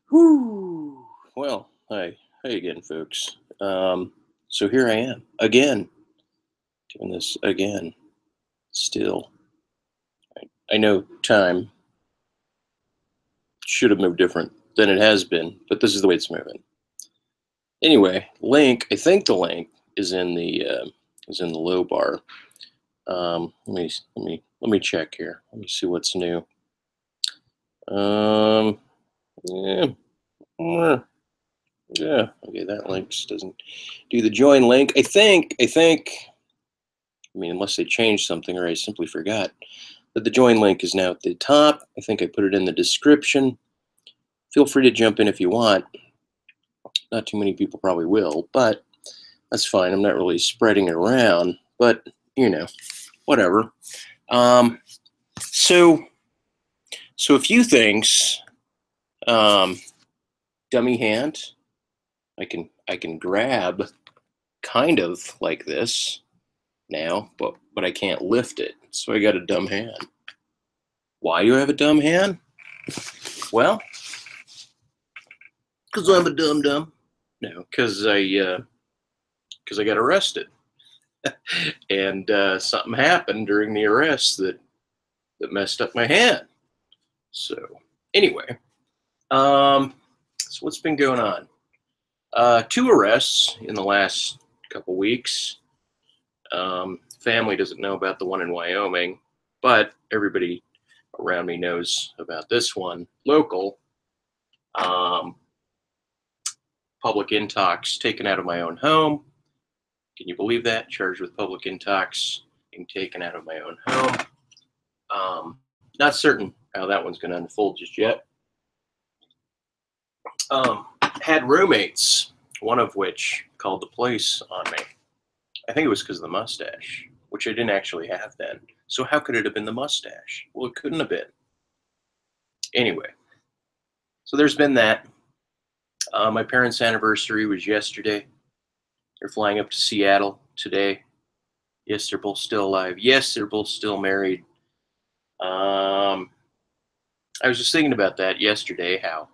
Whew. Well, hi again, folks. So here I am again, doing this again. Still, I know time should have moved different than it has been, but this is the way it's moving. Anyway, link. I think the link is in the low bar. Let me check here. Let me see what's new. Um, yeah, uh, yeah. Okay, that link just doesn't do the join link. I think. I mean, unless they changed something or I simply forgot. But the join link is now at the top. I think I put it in the description. Feel free to jump in if you want. Not too many people probably will, but that's fine. I'm not really spreading it around, but whatever. Um, so, so a few things. Um, Dummy hand. I can grab kind of like this now, but I can't lift it. So I got a dumb hand. Why do I have a dumb hand? Well, because I'm a dum dum. No, because I got arrested, and something happened during the arrest that messed up my hand. So anyway, um, so what's been going on? Two arrests in the last couple weeks. Family doesn't know about the one in Wyoming, but everybody around me knows about this one. Local. Um, Public intox taken out of my own home. Can you believe that? Charged with public intox, being taken out of my own home. Not certain how that one's going to unfold just yet. Had roommates, one of which called the police on me. I think it was because of the mustache, which I didn't actually have then. So how could it have been the mustache? Well, it couldn't have been. Anyway, so there's been that. My parents' anniversary was yesterday. They're flying up to Seattle today. Yes, they're both still alive. Yes, they're both still married. Um, I was just thinking about that yesterday. How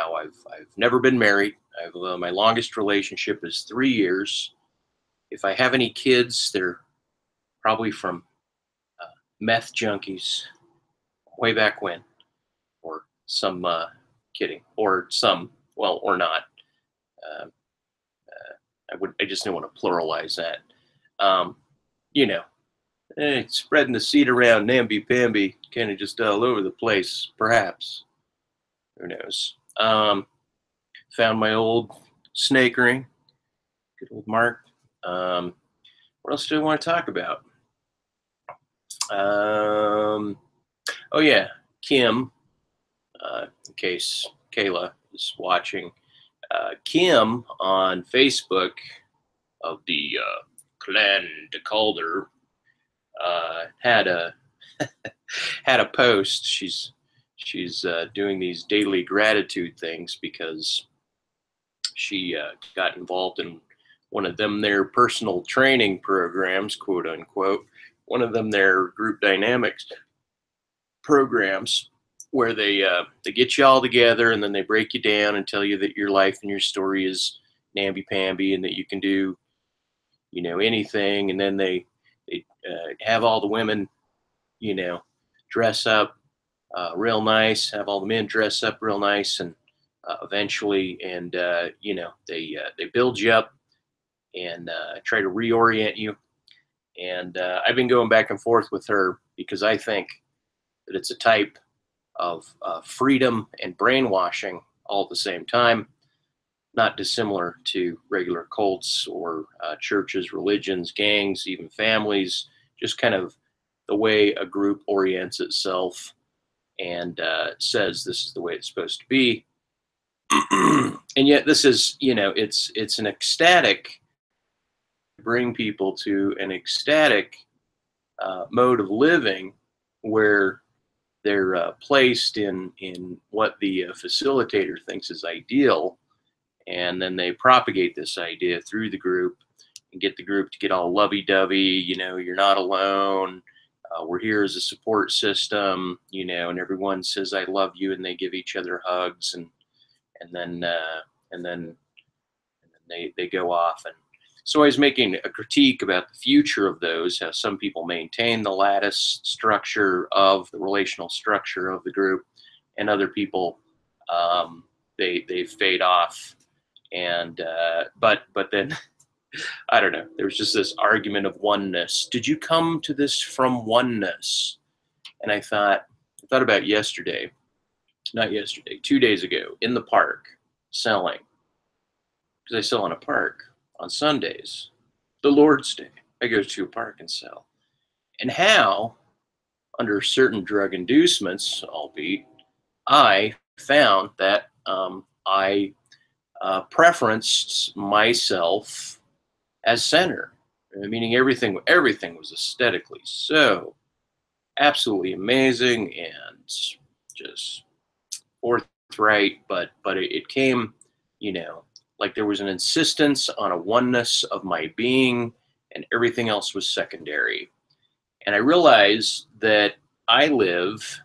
I've never been married. I've my longest relationship is 3 years. If I have any kids, they're probably from uh, meth junkies way back when, or some kidding, or some or not. Uh, I just didn't want to pluralize that. Um, you know, Spreading the seed around namby pamby, kind of just all over the place. Perhaps, who knows? Found my old snake ring. Good old Mark. Um, what else do I want to talk about? Um, oh yeah, Kim. In case Kayla is watching, Kim on Facebook of the clan de Calder had a had a post. She's doing these daily gratitude things because she got involved in one of them their personal training programs, quote unquote. One of them their group dynamics programs where they get you all together and then they break you down and tell you that your life and your story is namby pamby and that you can do anything, and then they have all the women you know dress up real nice, have all the men dress up real nice, and eventually, and they build you up and try to reorient you. And I've been going back and forth with her because I think that it's a type of freedom and brainwashing all at the same time, not dissimilar to regular cults or churches, religions, gangs, even families, just kind of the way a group orients itself and says this is the way it's supposed to be. And yet this is, it's an ecstatic, bring people to an ecstatic mode of living where they're placed in what the facilitator thinks is ideal, and then they propagate this idea through the group and get the group to get all lovey-dovey. You're not alone. We're here as a support system. And everyone says I love you, and they give each other hugs, and and then and then they go off. And so I was making a critique about the future of those, how some people maintain the lattice structure of the relational structure of the group, and other people they fade off. And but then I don't know. There was just this argument of oneness. Did you come to this from oneness? And I thought about yesterday, not yesterday, 2 days ago, in the park, selling, because I sell in a park on Sundays, the Lord's Day. I go to a park and sell. And how, under certain drug inducements, albeit, I found that I preferenced myself as center, meaning everything was aesthetically so absolutely amazing and just forthright, but it came, like there was an insistence on a oneness of my being, and everything else was secondary. And I realized that I live.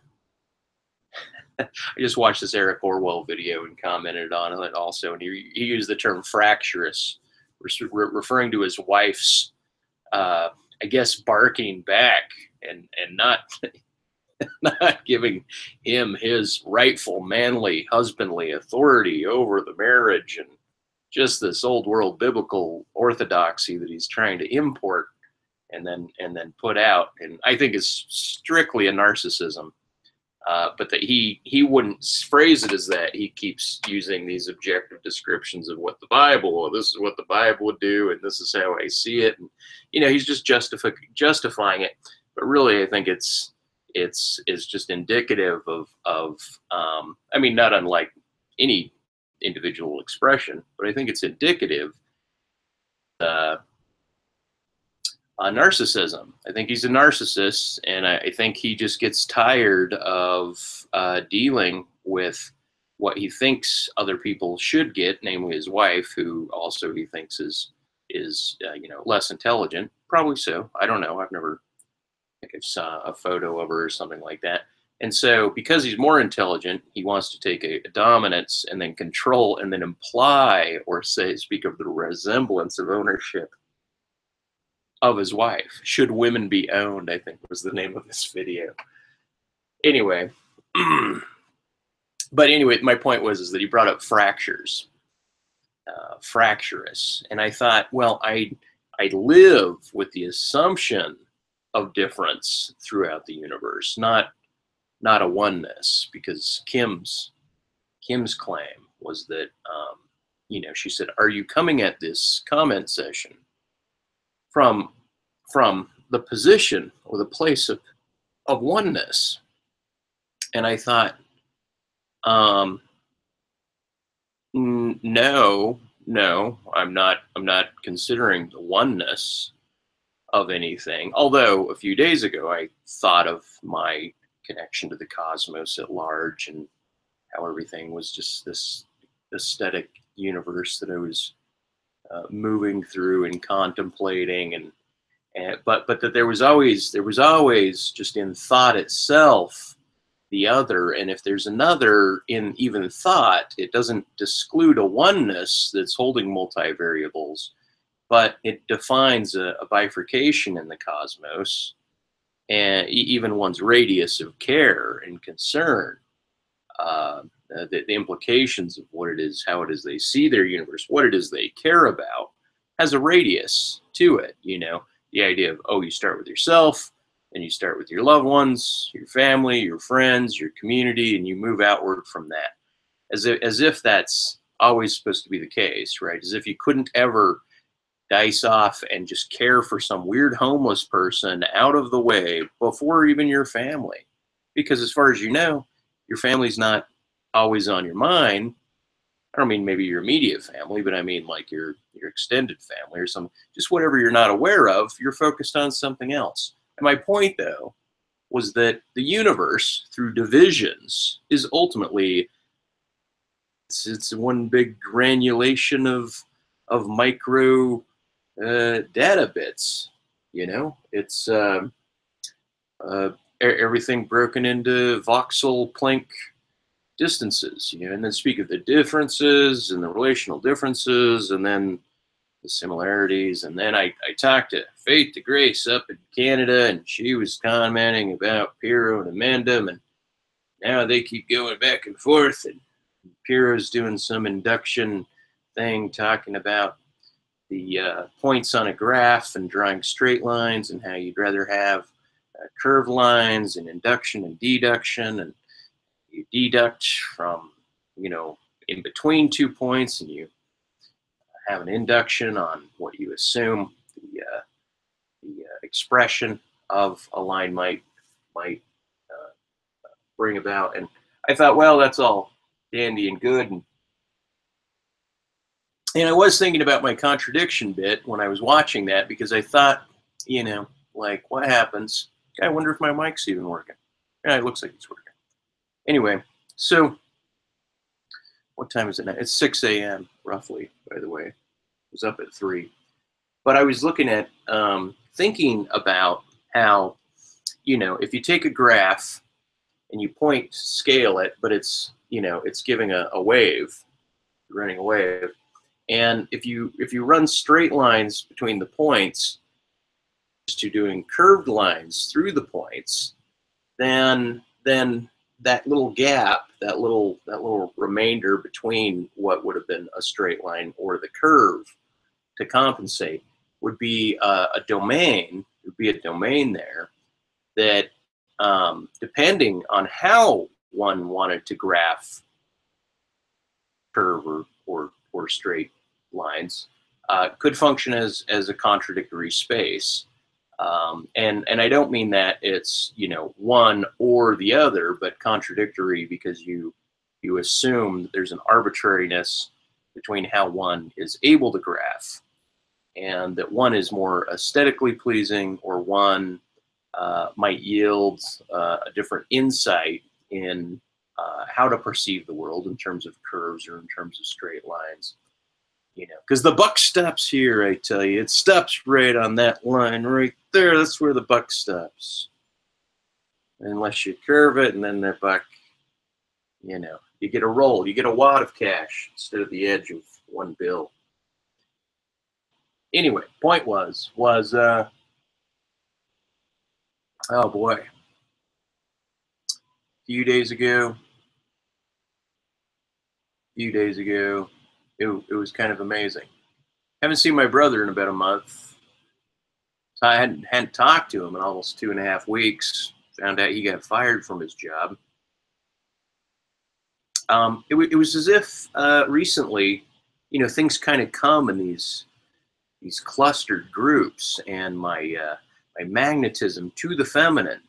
I just watched this Eric Orwell video and commented on it also, and he used the term fractious, referring to his wife's, I guess, barking back and not not giving him his rightful manly husbandly authority over the marriage, and just this old world biblical orthodoxy that he's trying to import and then put out, and I think is strictly a narcissism. But that he wouldn't phrase it as that. He keeps using these objective descriptions of what the Bible, or this is what the Bible would do, and this is how I see it. And he's just justifying it. But really, I think it's just indicative of I mean, not unlike any individual expression, but I think it's indicative narcissism. I think he's a narcissist, and I think he just gets tired of dealing with what he thinks other people should get, namely his wife, who also he thinks is less intelligent. Probably so. I don't know. I think I saw a photo of her or something like that. And so, because he's more intelligent, he wants to take a dominance and then control and then imply or speak of the resemblance of ownership of his wife. Should women be owned, I think was the name of this video. Anyway, but anyway, my point was that he brought up fractures, fractious, and I thought, well, I live with the assumption of difference throughout the universe, not a oneness, because Kim's claim was that she said, "Are you coming at this comment session from the position or the place of oneness?" And I thought, no, I'm not considering the oneness of anything. Although a few days ago I thought of my connection to the cosmos at large, and how everything was just this aesthetic universe that I was moving through and contemplating, but that there was always just in thought itself the other, and if there's another in even thought, it doesn't exclude a oneness that's holding multivariables, but it defines a bifurcation in the cosmos, and even one's radius of care and concern, the implications of what it is, how it is they see their universe, what it is they care about, has a radius to it. The idea of, you start with yourself, and you start with your loved ones, your family, your friends, your community, and you move outward from that, as if that's always supposed to be the case, right? As if you couldn't ever dice off and just care for some weird homeless person out of the way before even your family, because as far as you know, your family's not always on your mind. I don't mean maybe your immediate family, but I mean like your extended family or some, just whatever you're not aware of, you're focused on something else. And my point, though, was that the universe, through divisions, is ultimately it's one big granulation of micro data bits. It's everything broken into voxel, Planck distances, and then speak of the differences and the relational differences, and then the similarities. And then I talked to Faith to Grace up in Canada, and she was commenting about Piero and Amanda, and now they keep going back and forth. And Piero's doing some induction thing, talking about the points on a graph and drawing straight lines, and how you'd rather have curved lines and induction and deduction, and you deduct from, in between 2 points, and you have an induction on what you assume the expression of a line might bring about. And I thought, well, that's all dandy and good. And I was thinking about my contradiction bit when I was watching that, because I thought, like, what happens? I wonder if my mic's even working. Yeah, it looks like it's working. Anyway, so what time is it now? It's 6 a.m. roughly, by the way. I was up at 3. But I was looking at, thinking about how, if you take a graph and you point scale it, but it's, it's giving a wave, running a wave. And if you run straight lines between the points to doing curved lines through the points, then that little gap, that little remainder between what would have been a straight line or the curve to compensate would be a domain. It would be a domain there that, depending on how one wanted to graph curve or straight lines, could function as a contradictory space. And I don't mean that it's, one or the other, but contradictory because you assume that there's an arbitrariness between how one is able to graph, and that one is more aesthetically pleasing, or one might yield a different insight in how to perceive the world in terms of curves or in terms of straight lines. Because the buck stops here, I tell you. It stops right on that line right there. That's where the buck stops. Unless you curve it, and then the buck, you get a roll. You get a wad of cash instead of the edge of one bill. Anyway, point was, oh boy, a few days ago, it was kind of amazing. Haven't seen my brother in about a month. So I hadn't talked to him in almost 2.5 weeks. Found out he got fired from his job. It was as if recently, things kind of come in these clustered groups, and my magnetism to the feminine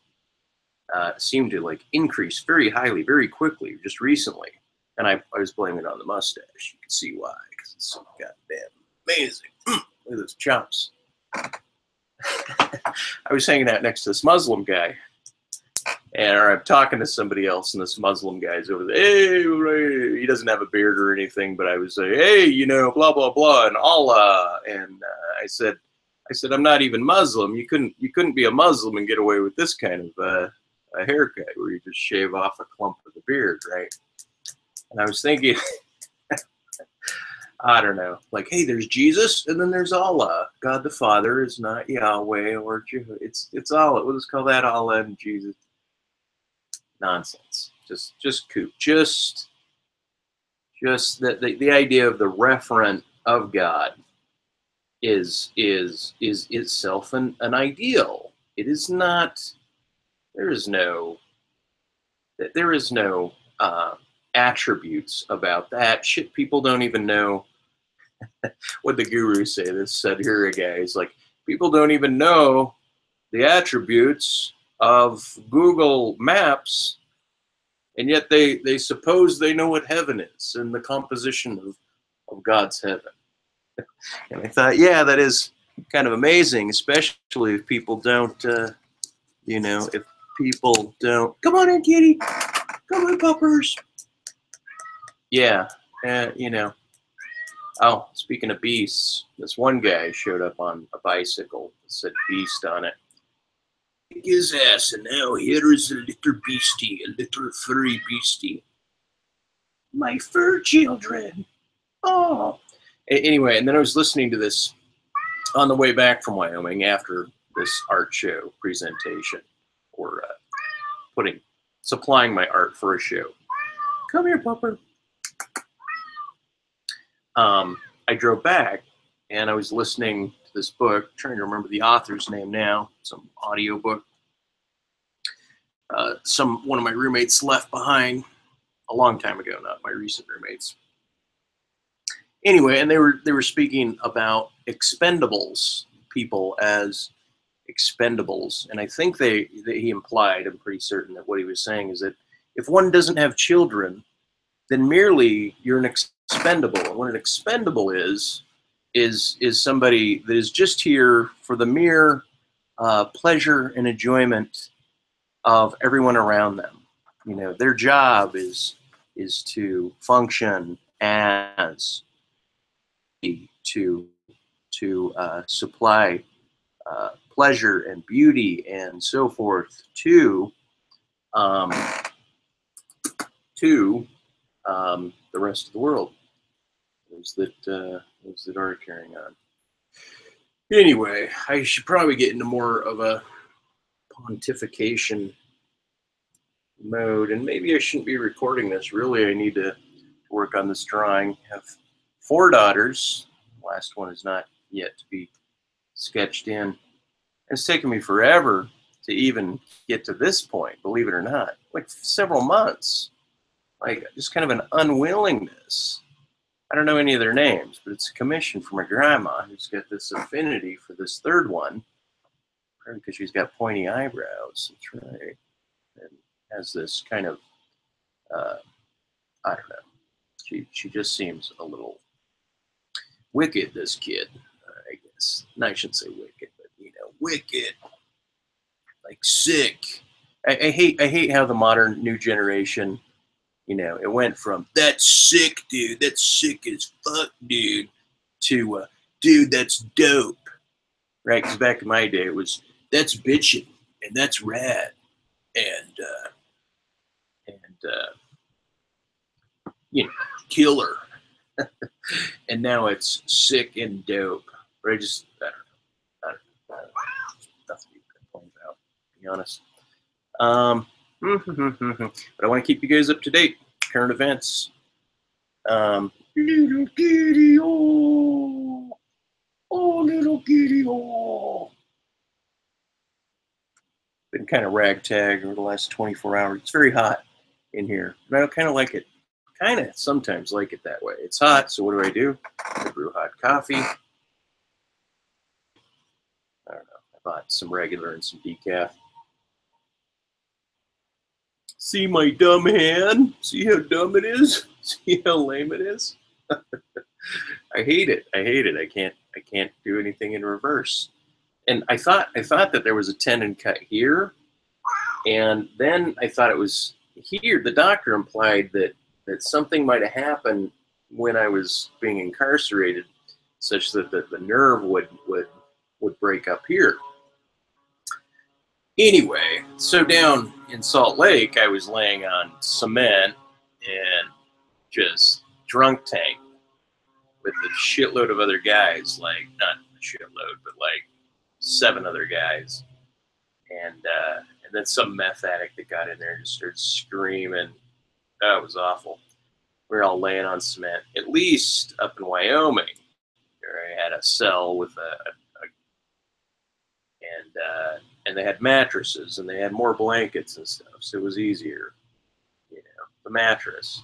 seemed to increase very highly, very quickly, just recently. And I was blaming it on the mustache. You can see why, because it's so goddamn amazing. Look at those chops. I was hanging out next to this Muslim guy, and I'm talking to somebody else, and this Muslim guy's over there. Hey, he doesn't have a beard or anything, but I was like, hey, blah blah blah, and Allah. And I said, I'm not even Muslim. You couldn't be a Muslim and get away with this kind of a haircut where you just shave off a clump of the beard, right? And I was thinking, I don't know, hey, there's Jesus, and then there's Allah. God the Father is not Yahweh or Jehovah. It's Allah. We'll just call that Allah and Jesus. Nonsense. Just kook. Just the idea of the referent of God is itself an ideal. It is not. There is no attributes about that shit. People don't even know what the gurus say. This Sadhguru guy is like, people don't even know the attributes of Google Maps, and yet they suppose they know what heaven is and the composition of God's heaven. And I thought, yeah, that is kind of amazing, especially if people don't, if people don't. Come on in, kitty. Come on, puppers. Yeah, Oh, speaking of beasts, this one guy showed up on a bicycle that said beast on it. Kick his ass, and now here is a little beastie, a little furry beastie. My fur children. Oh. Anyway, and then I was listening to this on the way back from Wyoming after this art show presentation, or supplying my art for a show. Come here, pupper. I drove back and I was listening to this book, trying to remember the author's name now, some audio book. One of my roommates left behind a long time ago, not my recent roommates. Anyway, and they were speaking about expendables, people as expendables, and I think that he implied, I'm pretty certain that what he was saying is that if one doesn't have children, then merely you're an expendable. And what an expendable is somebody that is just here for the mere pleasure and enjoyment of everyone around them. You know, their job is to function as to supply pleasure and beauty and so forth to the rest of the world, those that are carrying on. Anyway, I should probably get into more of a pontification mode, and maybe I shouldn't be recording this. Really, I need to work on this drawing. I have 4 daughters. The last one is not yet to be sketched in. It's taken me forever to even get to this point, believe it or not. Like several months. Like just kind of an unwillingness. I don't know any of their names, but it's a commission from my grandma who's got this affinity for this third one. Probably because she's got pointy eyebrows. That's right. And has this kind of, I don't know. She just seems a little wicked, this kid, I guess. No, I shouldn't say wicked, but, you know, wicked. Like sick. I hate how the modern new generation, you know, it went from that's sick, dude, that's sick as fuck, dude, to dude, that's dope, right? Because back in my day, it was that's bitchin' and that's rad, and you know, killer, and now it's sick and dope. But I don't know. Nothing you can complain about, to be honest. But I want to keep you guys up to date. Current events. Little kitty, oh, little kitty, oh. Been kind of ragtag over the last 24 hours. It's very hot in here, and I kind of like it. Kind of sometimes like it that way. It's hot, so what do? I brew hot coffee. I don't know. I bought some regular and some decaf. See my dumb hand? See how dumb it is? See how lame it is? I hate it. I hate it. I can't do anything in reverse. And I thought that there was a tendon cut here, and then I thought it was here. The doctor implied that something might have happened when I was being incarcerated, such that the nerve would break up here. Anyway, so down in Salt Lake, I was laying on cement and just drunk tank with a shitload of other guys, like not a shitload, but like 7 other guys, and then some meth addict that got in there and just started screaming. Oh, it was awful. We were all laying on cement, at least up in Wyoming, where I had a cell with and they had mattresses and they had more blankets and stuff, so it was easier. You know, the mattress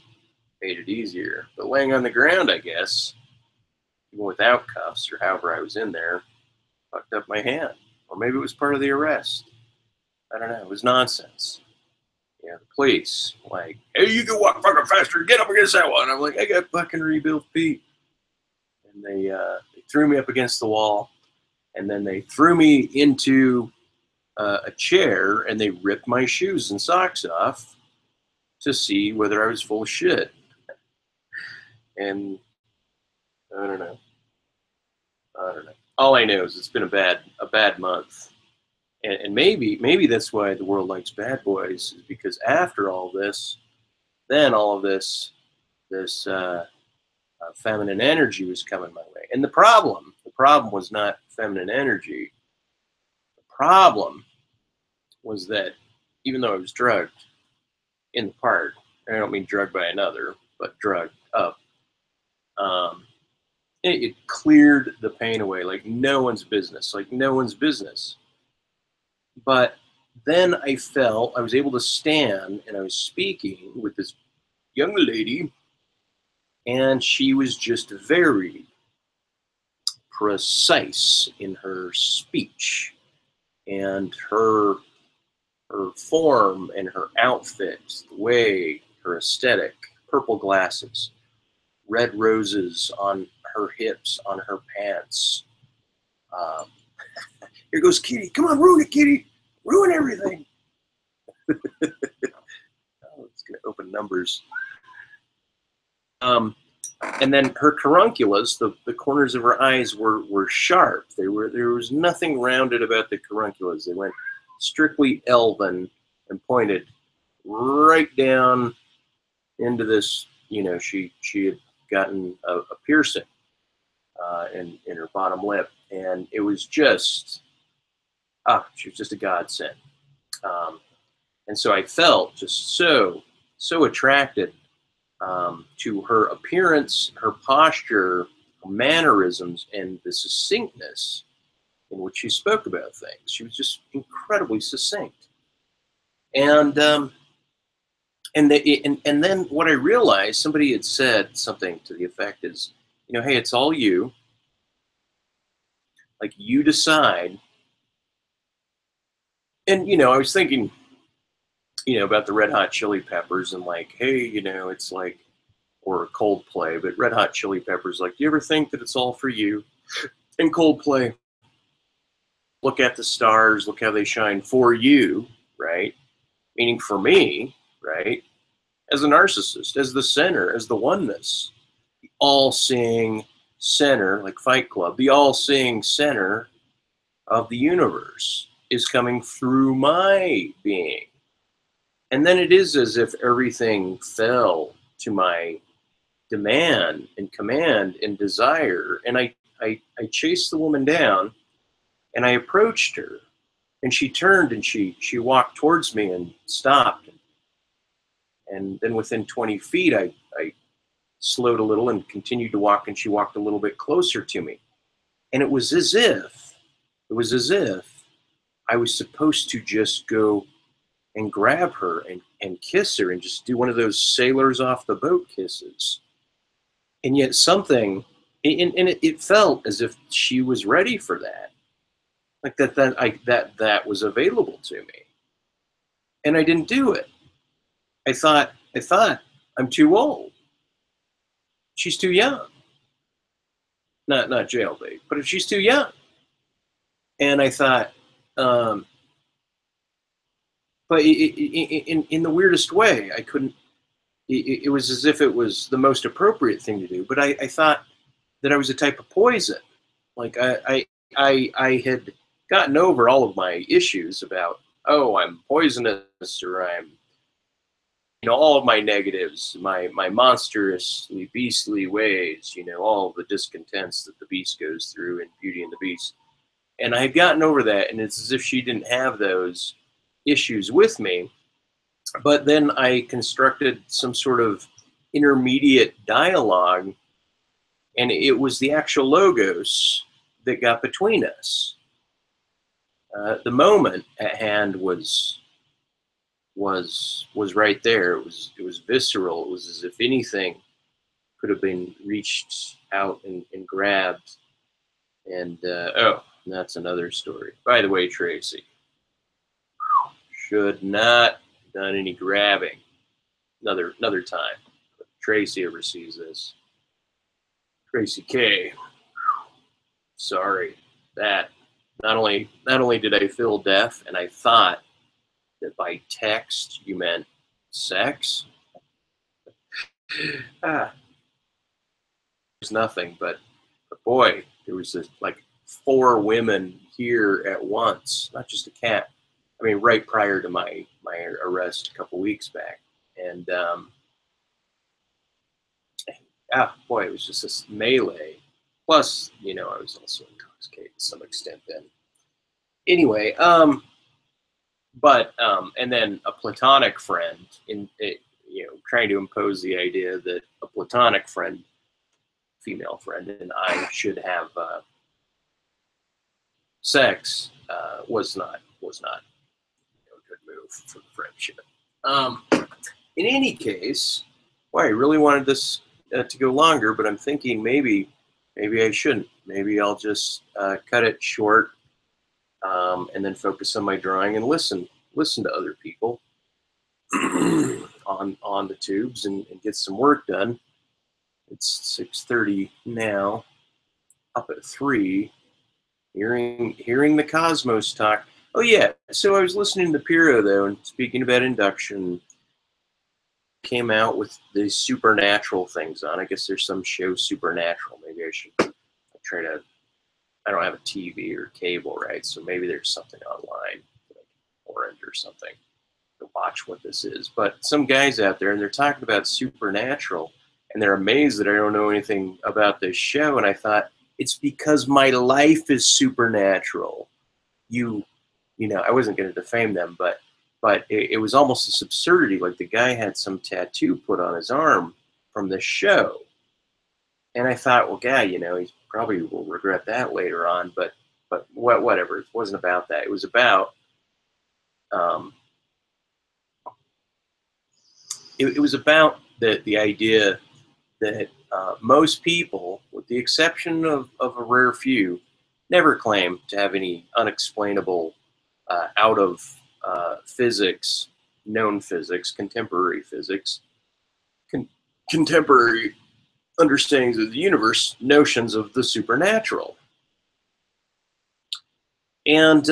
made it easier. But laying on the ground, I guess, even without cuffs or however I was in there, fucked up my hand. Or maybe it was part of the arrest. I don't know. It was nonsense. Yeah, the police, like, hey, you can walk fucking faster, get up against that one. I'm like, I got fucking rebuilt feet. And they threw me up against the wall, and then they threw me into a chair, and they ripped my shoes and socks off to see whether I was full of shit. And I don't know. All I know is it's been a bad month. And maybe that's why the world likes bad boys, is because after all this, then all of this this feminine energy was coming my way. And the problem was not feminine energy. The problem was that even though I was drugged in the park, and I don't mean drugged by another, but drugged up, it cleared the pain away like no one's business, But then I was able to stand, and I was speaking with this young lady, and she was just very precise in her speech and her form and her outfit, the way, her aesthetic, purple glasses, red roses on her hips, on her pants. Here goes Kitty. Come on, ruin it, Kitty. Ruin everything. Oh, it's going to open numbers. And then her carunculus, the corners of her eyes were sharp. There was nothing rounded about the carunculus. They went strictly elven and pointed right down into this. You know, she had gotten a piercing in her bottom lip, and it was just she was just a godsend. And so I felt just so attracted to her appearance, her posture, her mannerisms, and the succinctness in which she spoke about things. She was just incredibly succinct. And then what I realized, somebody had said something to the effect is, you know, hey, it's all you. Like, you decide. And, you know, I was thinking, you know, about the Red Hot Chili Peppers and like, hey, you know, it's like, or Coldplay, but Red Hot Chili Peppers, like, do you ever think that it's all for you? And Coldplay, look at the stars, look how they shine for you, right? Meaning for me, right? As a narcissist, as the center, as the oneness, the all-seeing center, like Fight Club, the all-seeing center of the universe is coming through my being. And then it is as if everything fell to my demand and command and desire. And I chased the woman down, and I approached her, and she turned and she walked towards me and stopped. And then within 20 feet, I slowed a little and continued to walk, and she walked a little bit closer to me. And it was as if I was supposed to just go and grab her and kiss her and just do one of those sailors off the boat kisses. And yet something, and it felt as if she was ready for that. Like that was available to me. And I didn't do it. I thought I'm too old. She's too young. Not jailbait, but if she's too young. And I thought, but in the weirdest way, I couldn't. It was as if it was the most appropriate thing to do. But I thought that I was a type of poison. Like I had gotten over all of my issues about, oh, I'm poisonous, or I'm, you know, all of my negatives, my monstrously beastly ways, you know, all of the discontents that the beast goes through in Beauty and the Beast. And I had gotten over that, and it's as if she didn't have those issues with me. But then I constructed some sort of intermediate dialogue, and it was the actual logos that got between us. The moment at hand was right there. It was visceral. It was as if anything could have been reached out and grabbed. And that's another story. By the way, Tracy, should not have done any grabbing. Another time. If Tracy ever sees this, Tracy K. Sorry. That not only did I feel deaf, and I thought that by text you meant sex. There's nothing, but boy, there was this, like 4 women here at once, not just a cat. I mean, right prior to my arrest a couple weeks back, and ah, boy, it was just this melee. Plus, you know, I was also intoxicated to some extent then. Anyway, and then a platonic friend in it, you know, trying to impose the idea that a platonic friend, female friend, and I should have sex was not a good move for the friendship. Um, in any case, well, I really wanted this to go longer, but I'm thinking maybe I shouldn't. Maybe I'll just cut it short, and then focus on my drawing and listen to other people on the tubes and get some work done. It's 6:30 now. Up at 3, hearing the cosmos talk. Oh yeah, so I was listening to Piro though, and speaking about induction, came out with these supernatural things on. I guess there's some show Supernatural. Maybe I should try to. I don't have a TV or cable, right? So maybe there's something online, like Orange or something, to watch what this is. But some guys out there, and they're talking about Supernatural, and they're amazed that I don't know anything about this show. And I thought, it's because my life is supernatural. You know, I wasn't going to defame them, but it was almost this absurdity. Like the guy had some tattoo put on his arm from the show. And I thought, well, guy, you know, he probably will regret that later on, but whatever. It wasn't about that. It was about, it was about the idea that most people, with the exception of a rare few, never claim to have any unexplainable, out of physics, known physics, contemporary physics, contemporary understandings of the universe, notions of the supernatural. And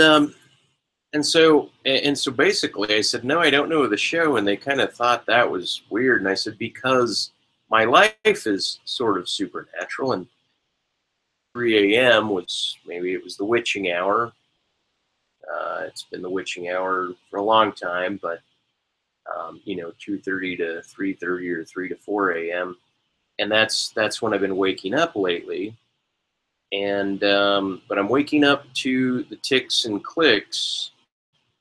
so basically I said, no, I don't know the show. And they kind of thought that was weird. And I said, because my life is sort of supernatural. And 3 a.m. was, maybe it was the witching hour. It's been the witching hour for a long time, but, you know, 2:30 to 3:30 or 3 to 4 a.m. And that's when I've been waking up lately. And, but I'm waking up to the ticks and clicks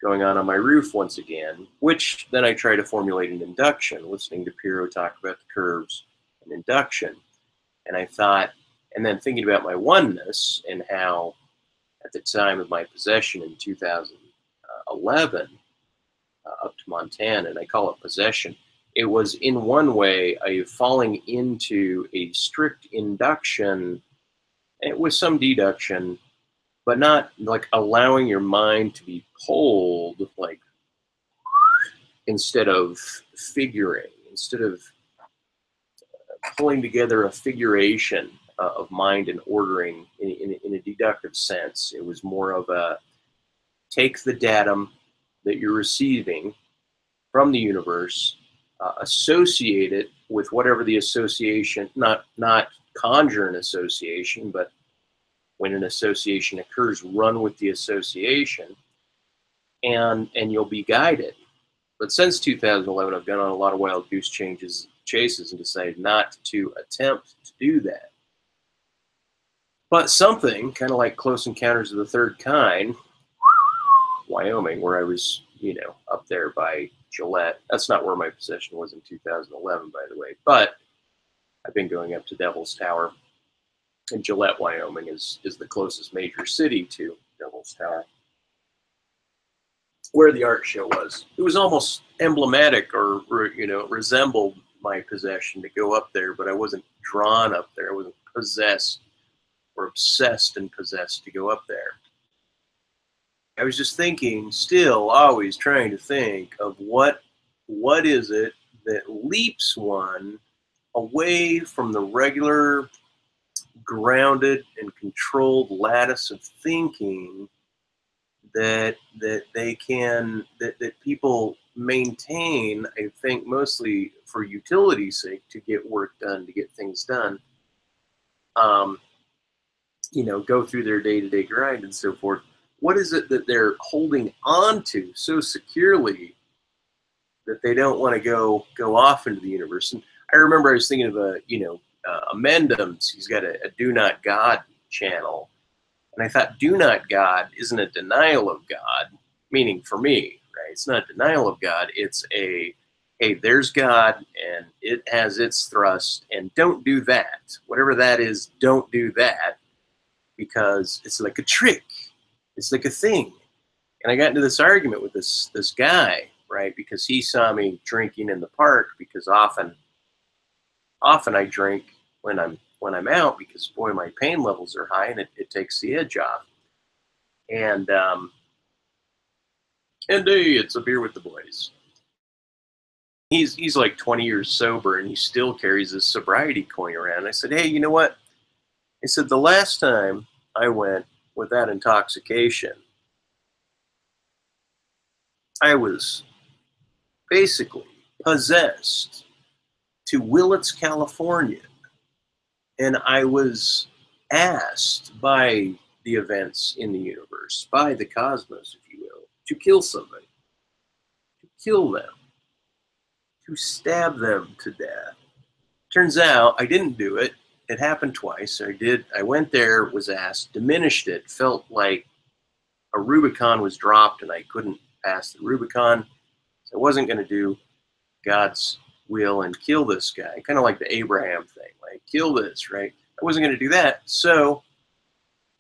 going on my roof once again, which then I try to formulate an induction, listening to Piro talk about the curves and induction. And I thought, and then thinking about my oneness and how at the time of my possession in 2011, up to Montana, and I call it possession, it was in one way a falling into a strict induction with some deduction, but not like allowing your mind to be pulled, like instead of figuring, instead of pulling together a figuration of mind and ordering in a deductive sense. It was more of a take the datum that you're receiving from the universe, associate it with whatever the association, not conjure an association, but when an association occurs, run with the association, and you'll be guided. But since 2011, I've gone on a lot of wild goose chases and decided not to attempt to do that. But something kind of like Close Encounters of the Third Kind, Wyoming, where I was, you know, up there by Gillette. That's not where my possession was in 2011, by the way. But I've been going up to Devil's Tower. And Gillette, Wyoming is the closest major city to Devil's Tower, where the art show was. It was almost emblematic, or, you know, resembled my possession to go up there, but I wasn't drawn up there. I wasn't possessed or obsessed and possessed to go up there. I was just thinking, still always trying to think of what is it that leaps one away from the regular grounded and controlled lattice of thinking that people maintain, I think mostly for utility's sake, to get work done, to get things done, you know, go through their day-to-day grind and so forth. What is it that they're holding on to so securely that they don't want to go off into the universe? And I remember I was thinking of amendments. He's got a Do Not God channel. And I thought, Do Not God isn't a denial of God, meaning for me, right? It's not denial of God. It's a, hey, there's God and it has its thrust, and don't do that. Whatever that is, don't do that, because it's like a trick. It's like a thing. And I got into this argument with this guy, right? Because he saw me drinking in the park, because often I drink when I'm out, because boy, my pain levels are high and it takes the edge off. And hey, it's a beer with the boys. He's like 20 years sober, and he still carries his sobriety coin around. I said, hey, you know what? I said, the last time I went with that intoxication, I was basically possessed to Willits, California. And I was asked by the events in the universe, by the cosmos, if you will, to kill somebody, to kill them, to stab them to death. Turns out I didn't do it. It happened twice. I went there, was asked, diminished it, felt like a Rubicon was dropped and I couldn't pass the Rubicon. So I wasn't going to do God's will and kill this guy, kind of like the Abraham thing, like kill this, right? I wasn't going to do that. So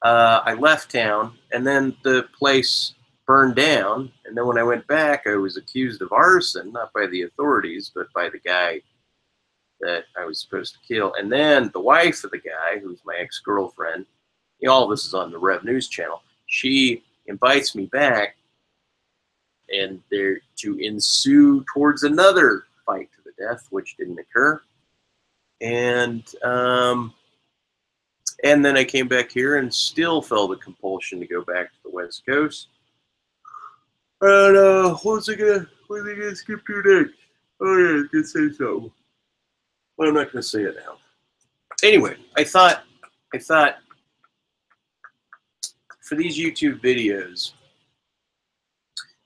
I left town, and then the place burned down. And then when I went back, I was accused of arson, not by the authorities, but by the guy that I was supposed to kill. And then the wife of the guy, who's my ex-girlfriend, all of this is on the Rev News channel, she invites me back, and they're to ensue towards another fight to the death, which didn't occur. And then I came back here and still felt the compulsion to go back to the West Coast. And what's it gonna skip to next? Oh yeah, I was gonna say something. Well, I'm not gonna say it now. Anyway, I thought for these YouTube videos,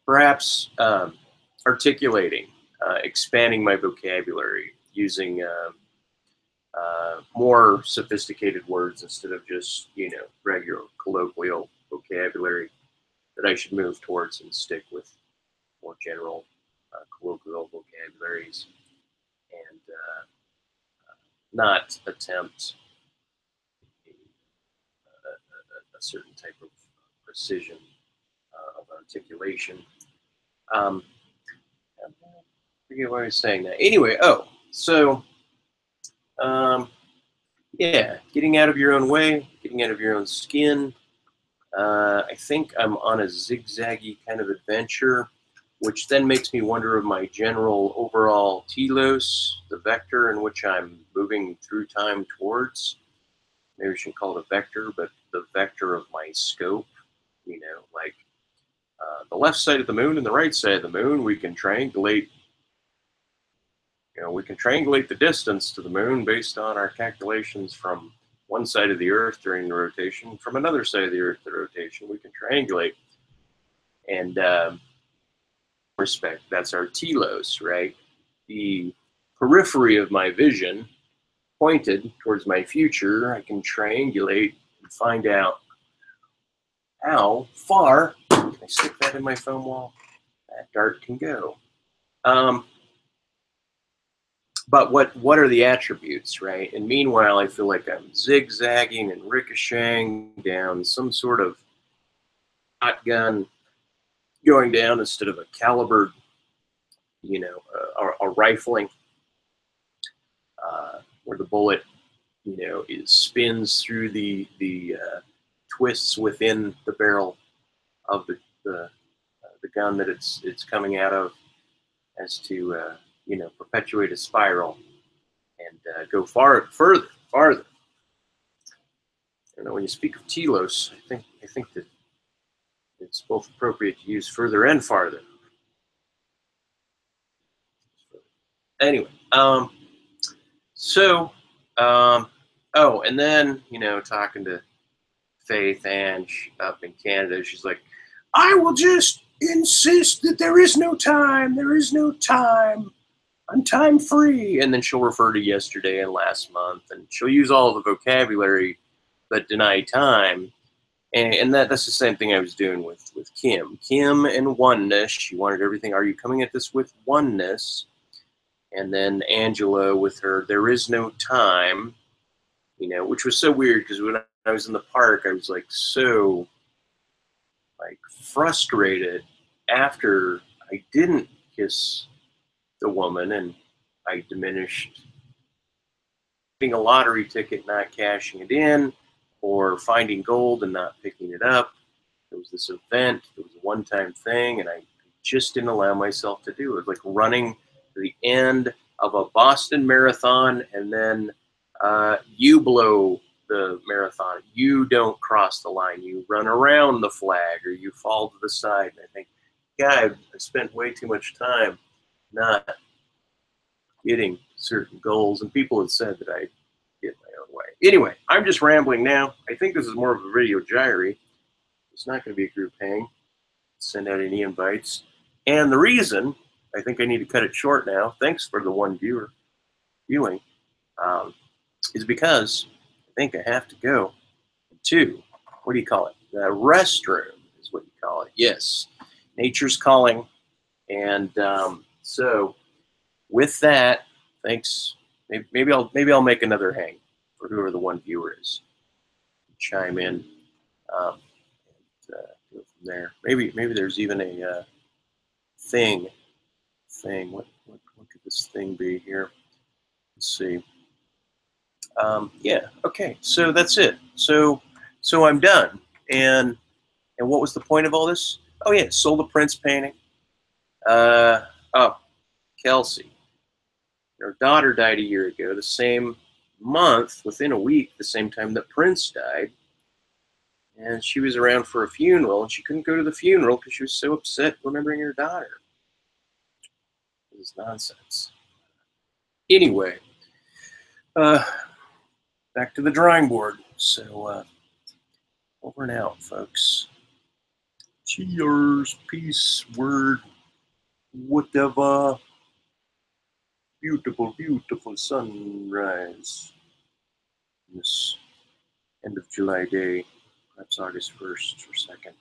perhaps articulating, expanding my vocabulary, using more sophisticated words instead of just, regular colloquial vocabulary, that I should move towards and stick with more general colloquial vocabularies, and not attempt a certain type of precision of articulation. I forget why I was saying that. Anyway, so yeah, getting out of your own way, getting out of your own skin. I think I'm on a zigzaggy kind of adventure, which then makes me wonder of my general overall telos, the vector in which I'm moving through time towards. Maybe we shouldn't call it a vector, but the vector of my scope, like the left side of the moon and the right side of the moon, we can triangulate. We can triangulate the distance to the moon based on our calculations from one side of the Earth during the rotation, from another side of the Earth, the rotation. We can triangulate. And respect, that's our telos, right? The periphery of my vision, pointed towards my future, I can triangulate and find out how far, can I stick that in my foam wall? That dart can go. But what are the attributes, right? And meanwhile, I feel like I'm zigzagging and ricocheting down some sort of shotgun, going down instead of a calibered, a rifling, where the bullet, it spins through the twists within the barrel of the gun that it's coming out of, as to perpetuate a spiral and go further. When you speak of telos, I think that it's both appropriate to use further and farther. Anyway, and then, talking to Faith Ange up in Canada, she's like, I will just insist that there is no time. There is no time. I'm time free. And then she'll refer to yesterday and last month, and she'll use all the vocabulary but deny time. And that's the same thing I was doing with Kim. Kim and oneness. She wanted everything. Are you coming at this with oneness? And then Angela with her, there is no time, which was so weird because when I was in the park, I was like so like frustrated after I didn't kiss the woman and I diminished getting a lottery ticket, not cashing it in, or finding gold and not picking it up. There was this event, it was a one-time thing, and I just didn't allow myself to do it. It was like running to the end of a Boston marathon, and then you blow the marathon. You don't cross the line. You run around the flag, or you fall to the side. And I think, God, I spent way too much time not getting certain goals, and people have said that I get my own way. Anyway, I'm just rambling now. I think this is more of a video diary. It's not going to be a group hang. Send out any invites. And the reason I think I need to cut it short now, thanks for the one viewer viewing, is because I think I have to go to, what do you call it? The restroom is what you call it. Yes, nature's calling. And so with that, thanks. Maybe I'll make another hang for whoever the one viewer is. Chime in. Go from there. Maybe there's even a thing. What could this thing be here? Let's see. Yeah. Okay. So that's it. So I'm done. And what was the point of all this? Oh yeah, sold a Prince painting. Oh, Kelsey. Her daughter died a year ago, the same month, within a week, the same time that Prince died. And she was around for a funeral, and she couldn't go to the funeral because she was so upset remembering her daughter. It was nonsense. Anyway, back to the drawing board. So, over and out, folks. Cheers, peace, word, whatever. Beautiful, beautiful sunrise. This end of July day, perhaps August 1st or 2nd.